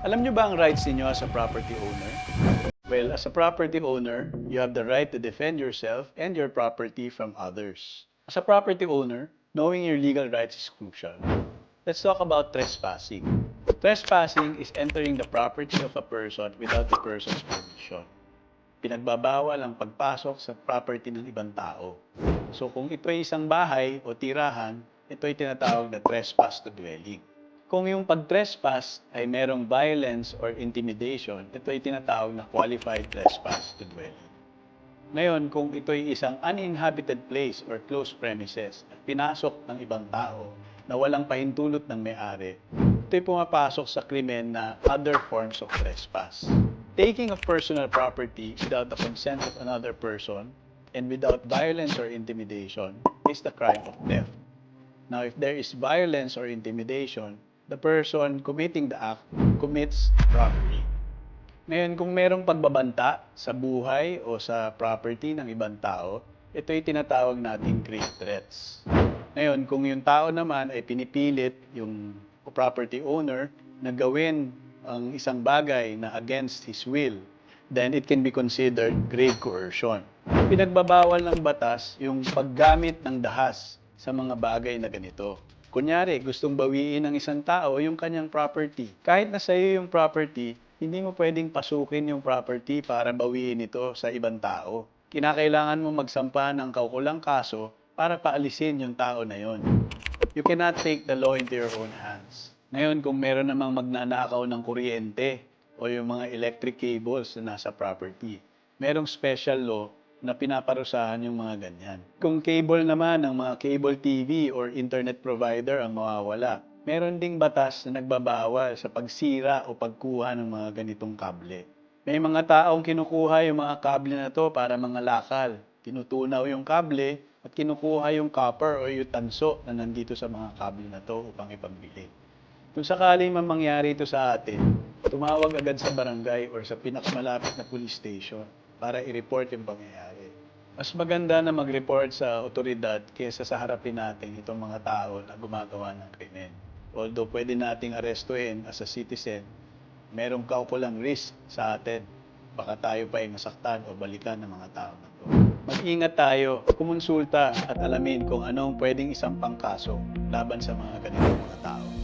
Alam nyo ba ang rights ninyo as a property owner? Well, as a property owner, you have the right to defend yourself and your property from others. As a property owner, knowing your legal rights is crucial. Let's talk about trespassing. Trespassing is entering the property of a person without the person's permission. Pinagbabawal ang pagpasok sa property ng ibang tao. So kung ito ay isang bahay o tirahan, ito ay tinatawag na trespass to dwelling. Kung yung pag-trespass ay merong violence or intimidation, ito ay tinatawag na qualified trespass to dwelling. Ngayon, kung ito ay isang uninhabited place or closed premises at pinasok ng ibang tao na walang pahintulot ng may-ari, ito ay pumapasok sa krimen na other forms of trespass. Taking of personal property without the consent of another person and without violence or intimidation is the crime of theft. Now, if there is violence or intimidation, the person committing the act commits robbery. Ngayon, kung merong pagbabanta sa buhay o sa property ng ibang tao, ito ay tinatawag nating grave threats. Ngayon, kung yung tao naman ay pinipilit yung property owner na gawin ang isang bagay na against his will, then it can be considered grave coercion. Pinagbabawal ng batas yung paggamit ng dahas sa mga bagay na ganito. Kunyari, gustong bawiin ng isang tao yung kanyang property. Kahit na sa iyo yung property, hindi mo pwedeng pasukin yung property para bawiin ito sa ibang tao. Kinakailangan mo magsampa ng kaukulang kaso para paalisin yung tao na yon. You cannot take the law into your own hands. Ngayon, kung meron namang magnanakaw ng kuryente o yung mga electric cables na nasa property, merong special law na pinaparusahan yung mga ganyan. Kung cable naman, ng mga cable TV or internet provider ang mawawala, meron ding batas na nagbabawal sa pagsira o pagkuha ng mga ganitong kable. May mga taong kinukuha yung mga kable na to para mga lakal. Tinutunaw yung kable at kinukuha yung copper o yung tanso na nandito sa mga kable na to upang ipambili. Kung sakaling mangyari ito sa atin, tumawag agad sa barangay or sa pinakamalapit na police station para i-report yung pangyayari. Mas maganda na mag-report sa otoridad kaysa sa harapin natin itong mga tao na gumagawa ng krimen. Although pwede nating arestuhin as a citizen, merong kaukulang risk sa atin. Baka tayo pa ay masaktan o balikan ng mga tao na to. Mag-ingat tayo, kumonsulta at alamin kung anong pwedeng isampang kaso laban sa mga ganitong mga tao.